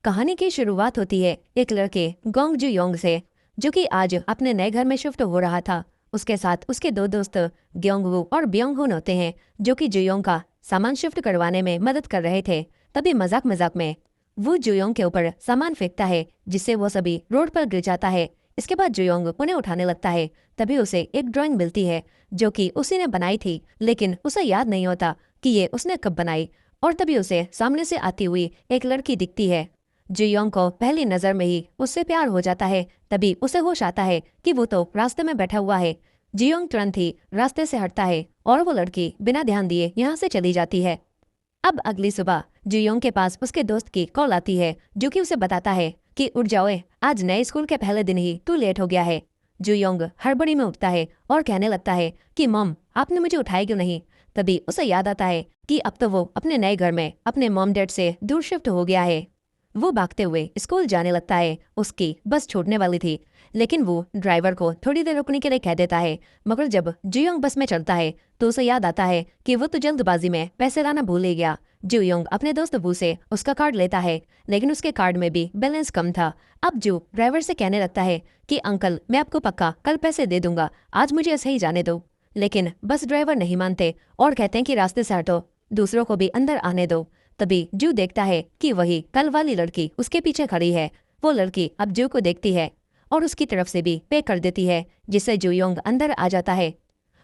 कहानी की शुरुआत होती है एक लड़के गोंग जू योंग से, जो कि आज अपने नए घर में शिफ्ट हो रहा था। उसके साथ उसके दो दोस्त ग्योंग वू और ब्योंग हुन होते हैं, जो कि जुयोंग का सामान शिफ्ट करवाने में मदद कर रहे थे। तभी मजाक मजाक में वो जुयोंग के ऊपर सामान फेंकता है, जिससे वो सभी रोड पर गिर जाता है। इसके बाद जुयोंग उन्हें उठाने लगता है। तभी उसे एक ड्राइंग मिलती है, जो कि उसी ने बनाई थी, लेकिन उसे याद नहीं होता कि ये उसने कब बनाई। और तभी उसे सामने से आती हुई एक लड़की दिखती है। जुयोंग को पहली नजर में ही उससे प्यार हो जाता है। तभी उसे होश आता है कि वो तो रास्ते में बैठा हुआ है। जुयोंग तुरंत ही रास्ते से हटता है और वो लड़की बिना ध्यान दिए यहाँ से चली जाती है। अब अगली सुबह जुयोंग के पास उसके दोस्त की कॉल आती है, जो कि उसे बताता है कि उठ जाओ, आज नए स्कूल के पहले दिन ही तू लेट हो गया है। जुयोंग हड़बड़ी में उठता है और कहने लगता है कि मॉम, आपने मुझे उठाया क्यों नहीं। तभी उसे याद आता है कि अब तो वो अपने नए घर में अपने मॉम डैड से दूर शिफ्ट हो गया है। वो भागते हुए स्कूल जाने लगता है। उसकी बस छूटने वाली थी, लेकिन वो ड्राइवर को थोड़ी देर रुकने के लिए कह देता है। मगर जब जुयोंग बस में चलता है तो उसे याद आता है कि वो तो जल्दबाजी में पैसे लाना भूल ही गया। जुयोंग अपने दोस्त वू से उसका कार्ड लेता है, लेकिन उसके कार्ड में भी बैलेंस कम था। अब जू ड्राइवर से कहने लगता है कि अंकल, मैं आपको पक्का कल पैसे दे दूंगा, आज मुझे ऐसे ही जाने दो। लेकिन बस ड्राइवर नहीं मानते और कहते हैं कि रास्ते से हटो, दूसरों को भी अंदर आने दो। तभी जू देखता है कि वही कल वाली लड़की उसके पीछे खड़ी है। वो लड़की अब जू को देखती है और उसकी तरफ से भी पे कर देती है, जिससे जुयोंग अंदर आ जाता है।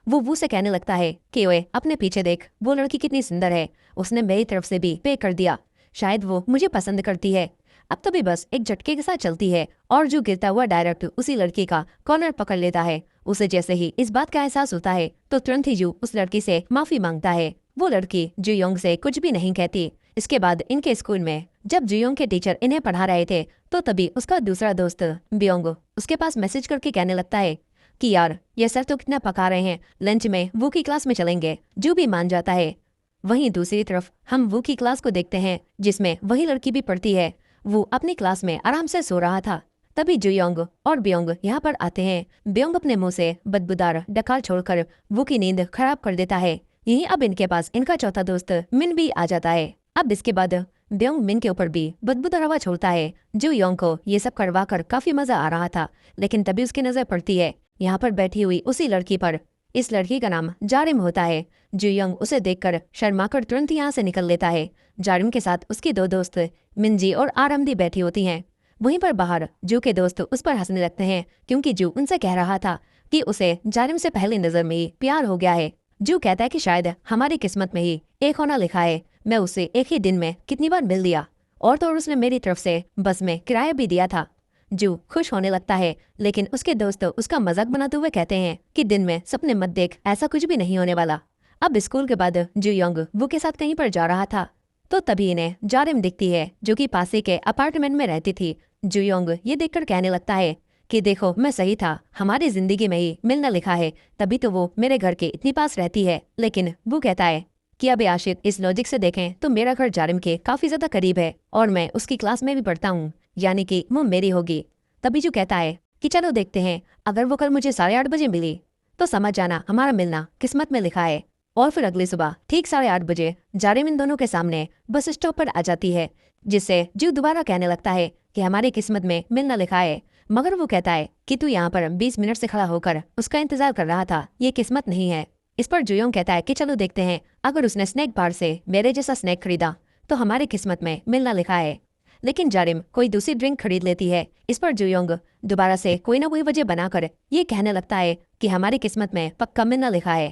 वो वू से कहने लगता है कि ओए, अपने पीछे देख, वो लड़की कितनी सुंदर है, उसने मेरी तरफ से भी पे कर दिया, शायद वो मुझे पसंद करती है। अब तो भी बस एक झटके के साथ चलती है और जो गिरता हुआ डायरेक्ट उसी लड़की का कॉर्नर पकड़ लेता है। उसे जैसे ही इस बात का एहसास होता है तो तुरंत ही जू उस लड़की से माफी मांगता है। वो लड़की जुयोंग से कुछ भी नहीं कहती। इसके बाद इनके स्कूल में जब जुयोंग के टीचर इन्हें पढ़ा रहे थे तो तभी उसका दूसरा दोस्त ब्योंग उसके पास मैसेज करके कहने लगता है कि यार, ये सर तो कितना पका रहे हैं, लंच में वो की क्लास में चलेंगे। जू भी मान जाता है। वहीं दूसरी तरफ हम वो की क्लास को देखते हैं, जिसमें वही लड़की भी पढ़ती है। वो अपनी क्लास में आराम से सो रहा था। तभी जुयोंग और ब्योंग यहाँ पर आते हैं। ब्योंग अपने मुंह से बदबूदार डकार छोड़कर वो की नींद खराब कर देता है। यही अब इनके पास इनका चौथा दोस्त मिन भी आ जाता है। अब इसके बाद ब्योंग मिन के ऊपर भी बदबूदार हवा छोड़ता है। जुयोंग को ये सब करवा कर काफी मजा आ रहा था, लेकिन तभी उसकी नजर पड़ती है यहाँ पर बैठी हुई उसी लड़की पर। इस लड़की का नाम जारिम होता है। जुयोंग उसे देखकर शर्माकर तुरंत यहाँ से निकल लेता है। जारिम के साथ उसकी दो दोस्त मिनजी और आरमदी बैठी होती हैं। वहीं पर बाहर जू के दोस्त उस पर हंसने लगते हैं, क्योंकि जू उनसे कह रहा था कि उसे जारिम से पहली नजर में ही प्यार हो गया है। जू कहता है कि शायद हमारी किस्मत में ही एक होना लिखा है। मैं उसे एक ही दिन में कितनी बार मिल लिया, और तो और उसने मेरी तरफ से बस में किराया भी दिया था। जू खुश होने लगता है, लेकिन उसके दोस्त उसका मजाक बनाते हुए कहते हैं कि दिन में सपने मत देख, ऐसा कुछ भी नहीं होने वाला। अब स्कूल के बाद जुयोंग वो के साथ कहीं पर जा रहा था तो तभी इन्हें जारिम दिखती है, जो कि पासे के अपार्टमेंट में रहती थी। जुयोंग ये देखकर कहने लगता है कि देखो, मैं सही था, हमारी जिंदगी में ही मिलना लिखा है, तभी तो वो मेरे घर के इतनी पास रहती है। लेकिन वो कहता है कि अबे आशिक, इस लॉजिक से देखें तो मेरा घर जारिम के काफी ज्यादा करीब है और मैं उसकी क्लास में भी पढ़ता हूँ, यानी कि वो मेरी होगी। तभी जो कहता है कि चलो देखते हैं, अगर वो कल मुझे 8:30 बजे मिली तो समझ जाना हमारा मिलना किस्मत में लिखा है। और फिर अगली सुबह ठीक 8:30 बजे जारिम इन दोनों के सामने बस स्टॉप पर आ जाती है, जिससे जू दोबारा कहने लगता है कि हमारी किस्मत में मिलना लिखा है। मगर वो कहता है कि तू यहाँ पर 20 मिनट से खड़ा होकर उसका इंतजार कर रहा था, ये किस्मत नहीं है। इस पर जुयोंग कहता है कि चलो देखते हैं, अगर उसने स्नैक बार से मेरे जैसा स्नैक खरीदा तो हमारी किस्मत में मिलना लिखा है। लेकिन जारिम कोई दूसरी ड्रिंक खरीद लेती है। इस पर जुयोंग दोबारा से कोई ना कोई वजह बनाकर ये कहने लगता है कि हमारी किस्मत में पक्का मिलना लिखा है।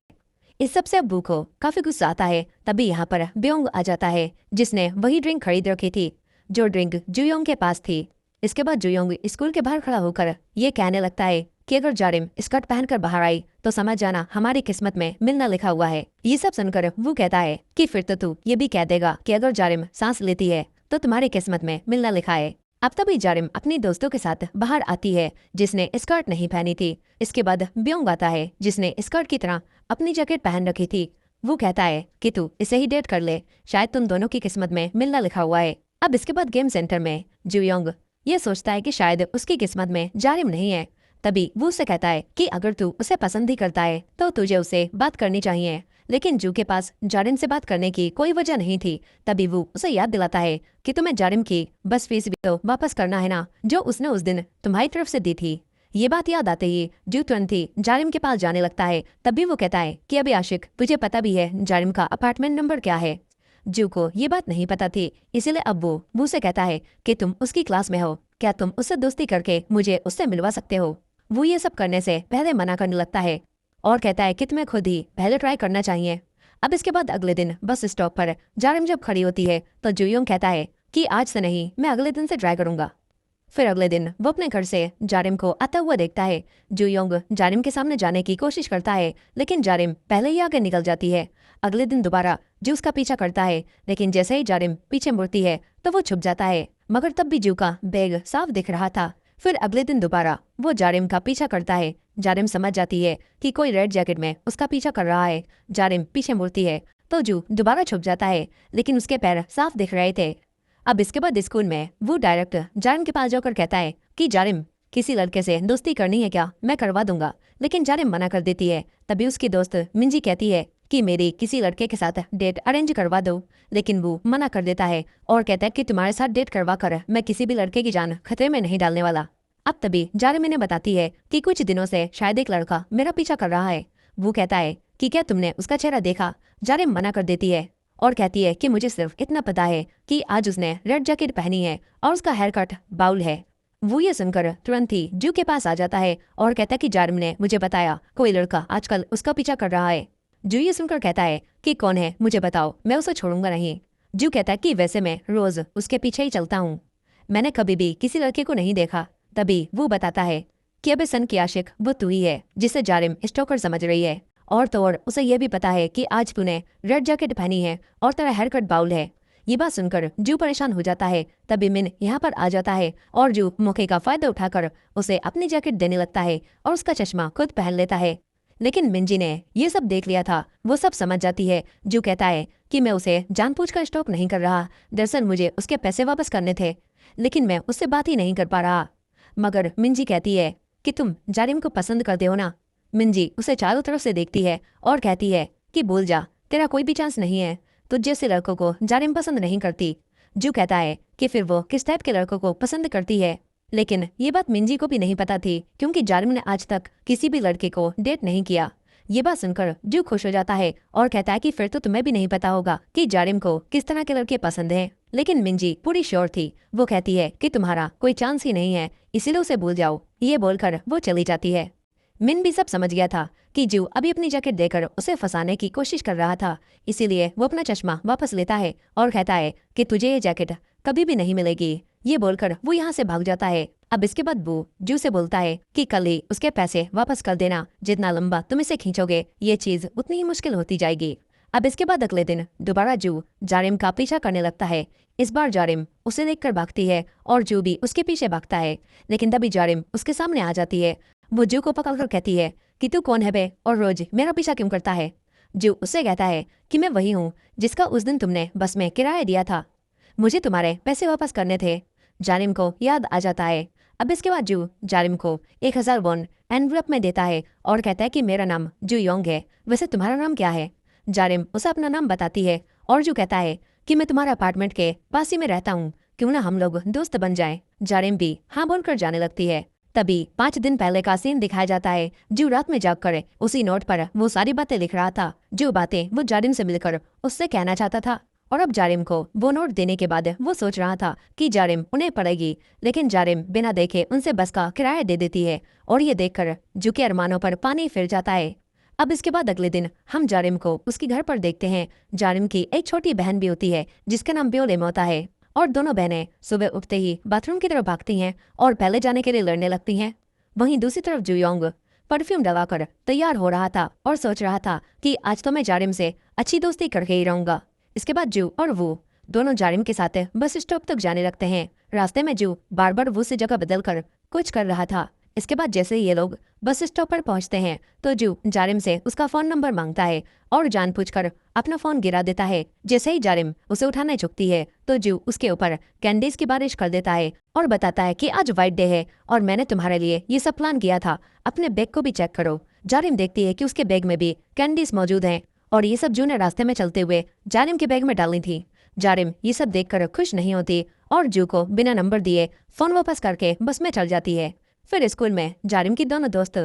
इस सब से अब्बू को काफी गुस्सा आता है। तभी यहाँ पर ब्योंग आ जाता है, जिसने वही ड्रिंक खरीद रखी थी जो ड्रिंक जुयोंग के पास थी। इसके बाद जुयोंग स्कूल के बाहर खड़ा होकर ये कहने लगता है कि अगर जारिम स्कर्ट पहनकर बाहर आई तो समझ जाना हमारी किस्मत में मिलना लिखा हुआ है। ये सब सुनकर वो कहता है कि फिर तो तू ये भी कह देगा कि अगर जारिम सांस लेती है तो तुम्हारी किस्मत में मिलना लिखा है। अब तभी जारिम अपनी दोस्तों के साथ बाहर आती है, जिसने स्कर्ट नहीं पहनी थी। इसके बाद ब्योंग आता है, जिसने स्कर्ट की तरह अपनी जैकेट पहन रखी थी। वो कहता है कि तू इसे ही डेट कर ले, शायद तुम दोनों की किस्मत में मिलना लिखा हुआ है। अब इसके बाद गेम सेंटर में जुयोंग ये सोचता है कि शायद उसकी किस्मत में जारिम नहीं है। तभी वो उसे कहता है कि अगर तू उसे पसंद ही करता है तो तुझे उसे बात करनी चाहिए, लेकिन जू के पास जारिम से बात करने की कोई वजह नहीं थी। तभी वो उसे याद दिलाता है कि तुम्हें जारिम की बस फीस भी तो वापस करना है ना, जो उसने उस दिन तुम्हारी तरफ से दी थी। ये बात याद आते ही जू तुरंत ही जारिम के पास जाने लगता है। तभी वो कहता है कि अभी आशिक तुझे पता भी है जारिम का अपार्टमेंट नंबर क्या है। जू को ये बात नहीं पता थी, इसीलिए अब वो से कहता है कि तुम उसकी क्लास में हो, क्या तुम उससे दोस्ती करके मुझे उससे मिलवा सकते हो। वो ये सब करने से पहले मना करने लगता है और कहता है कि तुम्हें खुद ही पहले ट्राई करना चाहिए। अब इसके बाद अगले दिन बस स्टॉप पर जारिम जब खड़ी होती है तो जूयोंग कहता है कि आज से नहीं, मैं अगले दिन से ट्राई करूंगा। फिर अगले दिन वो अपने घर से जारिम को आता हुआ देखता है। जूयोंग जारिम के सामने जाने की कोशिश करता है, लेकिन जारिम पहले ही आगे निकल जाती है। अगले दिन दोबारा जू उसका पीछा करता है, लेकिन जैसे ही जारिम पीछे मुड़ती है तो वो छुप जाता है, मगर तब भी जू का बैग साफ दिख रहा था। फिर अगले दिन दोबारा वो जारिम का पीछा करता है। जारिम समझ जाती है कि कोई रेड जैकेट में उसका पीछा कर रहा है। जारिम पीछे मुड़ती है तो जू दोबारा छुप जाता है, लेकिन उसके पैर साफ दिख रहे थे। अब इसके बाद स्कूल में वो डायरेक्ट जारिम के पास जाकर कहता है कि जारिम, किसी लड़के से दोस्ती करनी है क्या, मैं करवा दूंगा। लेकिन जारिम मना कर देती है। तभी उसकी दोस्त मिंजी कहती है कि मेरी किसी लड़के के साथ डेट अरेंज करवा दो, लेकिन वो मना कर देता है और कहता है कि तुम्हारे साथ डेट करवा कर मैं किसी भी लड़के की जान खतरे में नहीं डालने वाला। अब तभी जारिम इन्हें बताती है कि कुछ दिनों से शायद एक लड़का मेरा पीछा कर रहा है। वो कहता है कि क्या तुमने उसका चेहरा देखा। जारिम मना कर देती है और कहती है कि मुझे सिर्फ इतना पता है कि आज उसने रेड जैकेट पहनी है और उसका हेयर कट बाउल है। वो ये सुनकर तुरंत ही जू के पास आ जाता है और कहता है कि जारिम ने मुझे बताया कोई लड़का आजकल उसका पीछा कर रहा है। जू ये सुनकर कहता है कि कौन है, मुझे बताओ, मैं उसे छोड़ूंगा नहीं। जू कहता है कि वैसे मैं रोज उसके पीछे ही चलता हूँ, मैंने कभी भी किसी लड़के को नहीं देखा। तभी वो बताता है कि अब सन की आशिक वो तू ही है जिसे जारिम स्टोकर समझ रही है, और तो और उसे यह भी पता है कि आज तूने रेड जैकेट पहनी है और तेरा हेयर कट बाउल है। ये बात सुनकर जू परेशान हो जाता है। तभी मिन यहाँ पर आ जाता है और जू मौके का फायदा उठाकर उसे अपनी जैकेट देने लगता है और उसका चश्मा खुद पहन लेता है। लेकिन मिंजी ने ये सब देख लिया था, वो सब समझ जाती है। जू कहता है कि मैं उसे जानबूझकर स्टॉक नहीं कर रहा, दरअसल मुझे उसके पैसे वापस करने थे, लेकिन मैं उससे बात ही नहीं कर पा रहा। मगर मिंजी कहती है कि तुम जारिम को पसंद करते हो ना। मिंजी उसे चारों तरफ से देखती है और कहती है कि भूल जा, तेरा कोई भी चांस नहीं है, तुझ जैसे लड़कों को जारिम पसंद नहीं करती। जू कहता है कि फिर वो किस टाइप के लड़कों को पसंद करती है, लेकिन ये बात मिंजी को भी नहीं पता थी क्योंकि जारिम ने आज तक किसी भी लड़के को डेट नहीं किया। ये बात सुनकर जू खुश हो जाता है और कहता है कि फिर तो तुम्हें भी नहीं पता होगा कि जारिम को किस तरह के लड़के पसंद हैं। लेकिन मिंजी पूरी श्योर थी, वो कहती है कि तुम्हारा कोई चांस ही नहीं है, इसीलिए उसे भूल जाओ। ये बोलकर वो चली जाती है। मिन भी सब समझ गया था कि जू अभी अपनी जैकेट देकर उसे फंसाने की कोशिश कर रहा था, इसीलिए वो अपना चश्मा वापस लेता है और कहता है कि तुझे ये जैकेट कभी भी नहीं मिलेगी। ये बोलकर वो यहाँ से भाग जाता है। अब इसके बाद वो जू से बोलता है कि कल ही उसके पैसे वापस कर देना, जितना लंबा तुम इसे खींचोगे ये चीज उतनी ही मुश्किल होती जाएगी। अब इसके बाद अगले दिन दोबारा जू जारिम का पीछा करने लगता है। इस बार जारिम उसे देखकर भागती है और जू भी उसके पीछे भागता है, लेकिन तभी जारिम उसके सामने आ जाती है। वो जू को पकड़कर कहती है कि तू कौन है बे और रोज मेरा पीछा क्यों करता है। जू उससे कहता है कि मैं वही हूँ जिसका उस दिन तुमने बस में किराया दिया था, मुझे तुम्हारे पैसे वापस करने थे। जारिम को याद आ जाता है। अब इसके बाद जू जारिम को 1000 वॉन एनवलप में देता है और कहता है कि मेरा नाम जू योंग है, वैसे तुम्हारा नाम क्या है। जारिम उसे अपना नाम बताती है और जू कहता है कि मैं तुम्हारे अपार्टमेंट के पास ही में रहता हूँ, क्यों ना हम लोग दोस्त बन जाएं। जारिम भी हाँ बोलकर जाने लगती है। तभी 5 दिन पहले का सीन दिखाया जाता है। जू रात में जाग कर उसी नोट पर वो सारी बातें लिख रहा था, जो बातें वो जारिम से मिलकर उससे कहना चाहता था। और अब जारिम को वो नोट देने के बाद वो सोच रहा था कि जारिम उन्हें पड़ेगी, लेकिन जारिम बिना देखे उनसे बस का किराया दे देती है और ये देखकर जू के अरमानों पर पानी फिर जाता है। अब इसके बाद अगले दिन हम जारिम को उसके घर पर देखते हैं। जारिम की एक छोटी बहन भी होती है जिसका नाम ब्योलेम होता है, और दोनों बहनें सुबह उठते ही बाथरूम की तरफ भागती हैं और पहले जाने के लिए लड़ने लगती हैं। वहीं दूसरी तरफ जूयोंग परफ्यूम लगाकर तैयार हो रहा था और सोच रहा था कि आज तो मैं जारिम से अच्छी दोस्ती करके ही रहूंगा। इसके बाद जू और वो दोनों जारिम के साथ बस स्टॉप तक जाने लगते हैं। रास्ते में जू बार बार वो से जगह बदल कर कुछ कर रहा था। इसके बाद जैसे ही ये लोग बस स्टॉप पर पहुंचते हैं तो जू जारिम से उसका फोन नंबर मांगता है और जानबूझकर अपना फोन गिरा देता है। जैसे ही जारिम उसे उठाने झुकती है तो जू उसके ऊपर कैंडीज की बारिश कर देता है और बताता है कि आज वाइट डे है और मैंने तुम्हारे लिए ये सब प्लान किया था, अपने बैग को भी चेक करो। जारिम देखती है कि उसके बैग में भी कैंडीज मौजूद हैं और ये सब जू ने रास्ते में चलते हुए जारिम के बैग में डाली थी। जारिम ये सब देखकर खुश नहीं होती और जू को बिना नंबर दिए फोन वापस करके बस में चल जाती है। फिर स्कूल में जारिम की दोनों दोस्त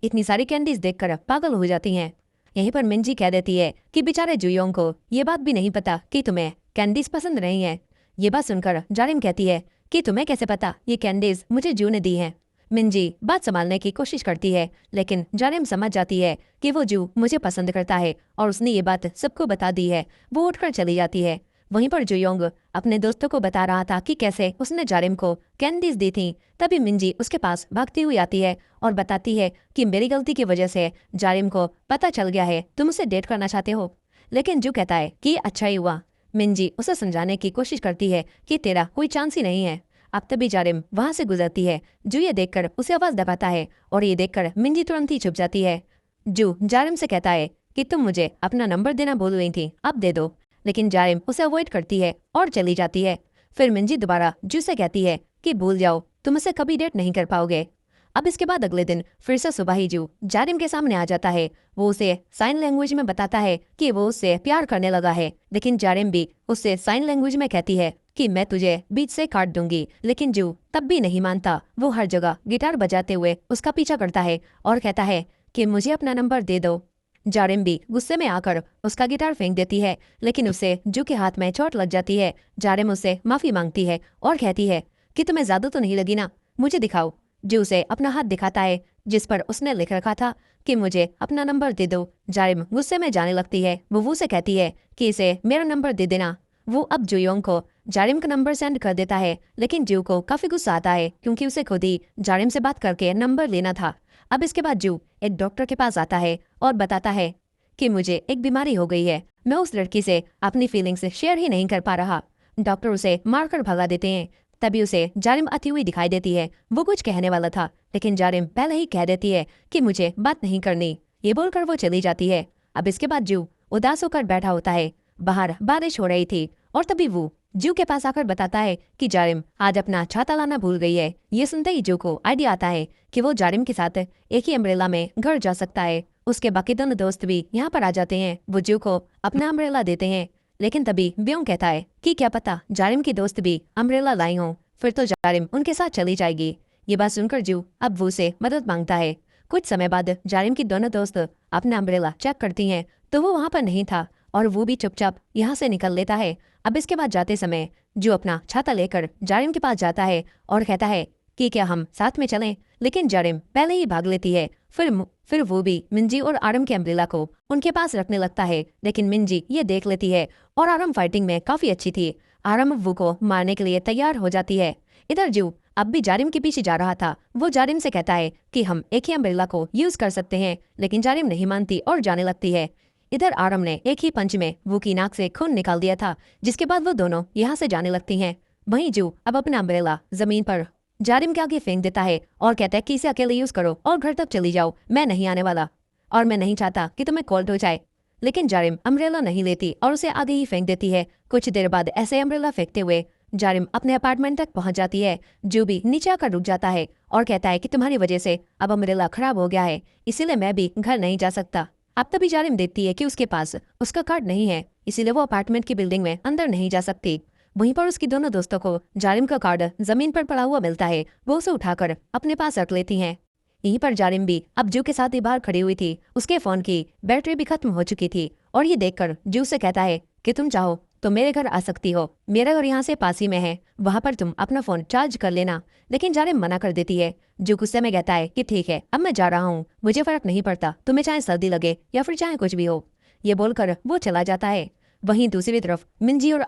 इतनी सारी कैंडीज देखकर पागल हो जाती हैं। यहीं पर मिंजी कह देती है कि बेचारे जुयोंग को ये बात भी नहीं पता कि तुम्हें कैंडीज पसंद नहीं है। ये बात सुनकर जारिम कहती है कि तुम्हें कैसे पता ये कैंडीज मुझे जू ने दी हैं। मिंजी बात संभालने की कोशिश करती है, लेकिन जारिम समझ जाती है कि वो जू मुझे पसंद करता है और उसने ये बात सबको बता दी है। वो उठकर चली जाती है। वहीं पर जुयोंग अपने दोस्तों को बता रहा था कि कैसे उसने जारिम को कैंडीज दी थी। तभी मिंजी उसके पास भागती हुई आती है और बताती है कि मेरी गलती की वजह से जारिम को पता चल गया है तुम उसे डेट करना चाहते हो। लेकिन जू कहता है कि अच्छा ही हुआ। मिंजी उसे समझाने की कोशिश करती है कि तेरा कोई चांस ही नहीं है। अब तभी जारिम वहां से गुजरती है। जू ये देखकर उसे आवाज दबाता है और ये देखकर मिंजी तुरंत ही छुप जाती है। जू जारिम से कहता है कि तुम मुझे अपना नंबर देना भूल गई थी, अब दे दो। लेकिन जारिम उसे अवॉइड करती है और चली जाती है। फिर मिंजी दोबारा जू से कहती है कि भूल जाओ, तुम उसे कभी डेट नहीं कर पाओगे। अब इसके बाद अगले दिन फिर से सुबह ही जू जारिम के सामने आ जाता है। वो उसे साइन लैंग्वेज में बताता है कि वो उससे प्यार करने लगा है। लेकिन जारिम भी उससे साइन लैंग्वेज में कहती है कि मैं तुझे बीच से काट दूंगी। लेकिन जू तब भी नहीं मानता। वो हर जगह गिटार बजाते हुए उसका पीछा करता है और कहता है कि मुझे अपना नंबर दे दो। जारिम भी गुस्से में आकर उसका गिटार फेंक देती है, लेकिन उसे जू के हाथ में चोट लग जाती है। जारिम उससे माफी मांगती है और कहती है कि तुम्हें ज्यादा तो नहीं लगी ना, मुझे दिखाओ। जू उसे अपना हाथ दिखाता है जिस पर उसने लिख रखा था कि मुझे अपना नंबर दे दो। जारिम गुस्से में जाने लगती है। वो से कहती है कि इसे मेरा नंबर दे देना। वो अब जुयोंग को जारिम का नंबर सेंड कर देता है, लेकिन जू को काफी गुस्सा आता है क्योंकि उसे खुद ही जारिम से बात करके नंबर लेना था। अब इसके बाद जू एक डॉक्टर के पास आता है और बताता है कि मुझे एक बीमारी हो गई है, मैं उस लड़की से अपनी फीलिंग्स शेयर ही नहीं कर पा रहा। डॉक्टर उसे मारकर भगा देते हैं। तभी उसे जारिम आती हुई दिखाई देती है। वो कुछ कहने वाला था, लेकिन जारिम पहले ही कह देती है कि मुझे बात नहीं करनी। ये बोलकर वो चली जाती है। अब इसके बाद जू उदास होकर बैठा होता है। बाहर बारिश हो रही थी और तभी वो जू के पास आकर बताता है कि जारिम आज अपना छाता लाना भूल गई है। ये सुनते ही जू को आइडिया आता है कि वो जारिम के साथ एक ही अम्ब्रेला में घर जा सकता है। उसके बाकी दोनों दोस्त भी यहाँ पर आ जाते हैं। वो जू को अपना अम्ब्रेला देते हैं, लेकिन तभी ब्योंग कहता है कि क्या पता जारिम की दोस्त भी अम्ब्रेला लाई हो, फिर तो जारिम उनके साथ चली जाएगी। ये बात सुनकर जू अब वो से मदद मांगता है। कुछ समय बाद जारिम की दोनों दोस्त अपना अम्ब्रेला चेक करती हैं तो वो वहाँ पर नहीं था और वो भी चुपचाप यहाँ से निकल लेता है। अब इसके बाद जाते समय जो अपना छाता लेकर जारिम के पास जाता है और कहता है कि क्या हम साथ में चलें, लेकिन जारिम पहले ही भाग लेती है। फिर वो भी मिंजी और आरम के अम्ब्रेला को उनके पास रखने लगता है, लेकिन मिंजी ये देख लेती है और आरम फाइटिंग में काफी अच्छी थी। आरम वो को मारने के लिए तैयार हो जाती है। इधर जू अब भी जारिम के पीछे जा रहा था। वो जारिम से कहता है कि हम एक ही अम्ब्रेला को यूज कर सकते हैं, लेकिन जारिम नहीं मानती और जाने लगती है। इधर आरम ने एक ही पंच में वो की नाक से खून निकाल दिया था, जिसके बाद वो दोनों यहाँ से जाने लगती हैं। वहीं जू अब अपना अम्ब्रेला जमीन पर जारिम के आगे फेंक देता है और कहता है कि इसे अकेले यूज करो और घर तक चली जाओ, मैं नहीं आने वाला और मैं नहीं चाहता कि तुम्हें कोल्ड हो जाए। लेकिन जारिम अम्ब्रेला नहीं लेती और उसे आगे ही फेंक देती है। कुछ देर बाद ऐसे अम्ब्रेला फेंकते हुए जारिम अपने अपार्टमेंट तक पहुंच जाती है। जू भी नीचे आकर रुक जाता है और कहता है कि तुम्हारी वजह से अब अम्ब्रेला खराब हो गया है, इसीलिए मैं भी घर नहीं जा सकता। अब तभी जारिम देखती है कि उसके पास उसका कार्ड नहीं है, इसीलिए वो अपार्टमेंट की बिल्डिंग में अंदर नहीं जा सकती। वहीं पर उसकी दोनों दोस्तों को जारिम का कार्ड जमीन पर पड़ा हुआ मिलता है। वो उसे उठाकर अपने पास रख लेती हैं। यहीं पर जारिम भी अब जू के साथ ही बाहर खड़ी हुई थी। उसके फोन की बैटरी भी खत्म हो चुकी थी और ये देखकर जू से कहता है कि तुम चाहो तो मेरे घर आ सकती हो, मेरा घर यहाँ से पास ही में है, वहाँ पर तुम अपना फोन चार्ज कर लेना। लेकिन जारिम मना कर देती है। जू गुस्से में कहता है कि ठीक है, अब मैं जा रहा हूँ, मुझे फर्क नहीं पड़ता, तुम्हें चाहे सर्दी लगे या फिर चाहे कुछ भी हो। ये बोलकर वो चला जाता है। वहीं दूसरी तरफ मिंजी और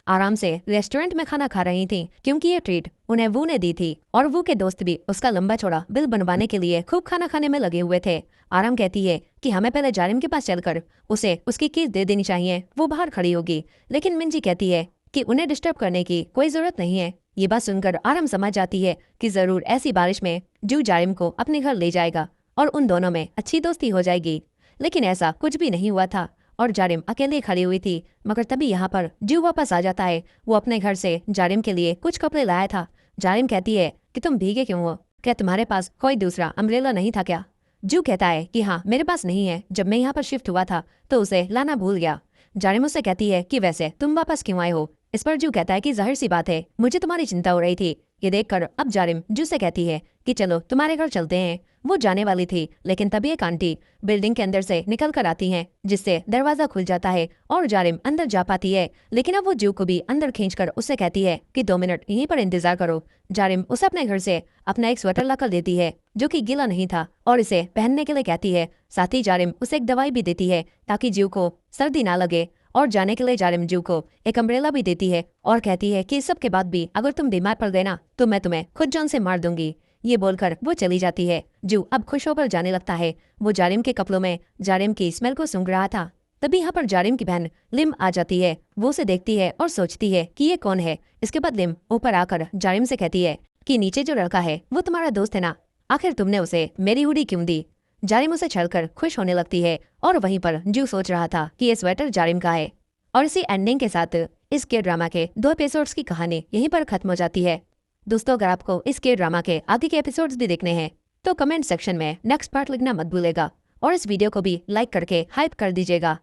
आराम से रेस्टोरेंट में खाना खा रही थी, क्योंकि ये ट्रीट उन्हें वो ने दी थी और वो के दोस्त भी उसका लंबा चौड़ा बिल बनवाने के लिए खूब खाना खाने में लगे हुए थे। आराम कहती है कि हमें पहले जारिम के पास चलकर उसे उसकी कीज दे देनी चाहिए, वो बाहर खड़ी होगी। लेकिन मिंजी कहती है कि उन्हें डिस्टर्ब करने की कोई जरूरत नहीं है। ये बात सुनकर आराम समझ जाती है कि जरूर ऐसी बारिश में जू जारिम को अपने घर ले जाएगा और उन दोनों में अच्छी दोस्ती हो जाएगी। लेकिन ऐसा कुछ भी नहीं हुआ था और जारिम अकेले खड़ी हुई थी। मगर तभी यहाँ पर जू वापस आ जाता है। वो अपने घर से जारिम के लिए कुछ कपड़े लाया था। जारिम कहती है कि तुम भीगे क्यों हो, क्या तुम्हारे पास कोई दूसरा अम्ब्रेला नहीं था क्या? जू कहता है कि हाँ मेरे पास नहीं है, जब मैं यहाँ पर शिफ्ट हुआ था तो उसे लाना भूल गया। जारिम उससे कहती है कि वैसे तुम वापस क्यों आए हो। इस पर जू कहता है कि जाहिर सी बात है मुझे तुम्हारी चिंता हो रही थी। ये देखकर अब जारिम जू से कहती है कि चलो तुम्हारे घर चलते हैं। वो जाने वाली थी लेकिन तभी एक आंटी बिल्डिंग के अंदर से निकल कर आती हैं, जिससे दरवाजा खुल जाता है और जारिम अंदर जा पाती है। लेकिन अब वो जू को भी अंदर खींचकर उससे कहती है कि 2 मिनट यहीं पर इंतजार करो। जारिम उसे अपने घर से अपना एक स्वेटर लाकर देती है जो कि गीला नहीं था और इसे पहनने के लिए कहती है। साथ ही जारिम उसे एक दवाई भी देती है ताकि जू को सर्दी ना लगे और जाने के लिए जारिम जू को एक अम्ब्रेला भी देती है और कहती है कि इस सब के बाद भी अगर तुम बीमार पड़ गए ना तो मैं तुम्हें खुद जान से मार दूंगी। ये बोलकर वो चली जाती है। जू अब खुश होकर जाने लगता है। वो जारिम के कपड़ों में जारिम की स्मेल को सूंघ रहा था। तभी यहाँ पर जारिम की बहन लिम आ जाती है। वो उसे देखती है और सोचती है कि ये कौन है। इसके बाद लिम ऊपर आकर जारिम से कहती है कि नीचे जो लड़का है वो तुम्हारा दोस्त है ना, आखिर तुमने उसे मेरी हुडी क्यों दी। जारिम उसे छलकर खुश होने लगती है और वहीं पर जू सोच रहा था कि ये स्वेटर जारिम का है। और इसी एंडिंग के साथ इस के ड्रामा के 2 एपिसोड्स की कहानी यहीं पर खत्म हो जाती है। दोस्तों अगर आपको इस के ड्रामा के आगे के एपिसोड्स भी देखने हैं तो कमेंट सेक्शन में नेक्स्ट पार्ट लिखना मत भूलेगा और इस वीडियो को भी लाइक करके हाइप कर दीजिएगा।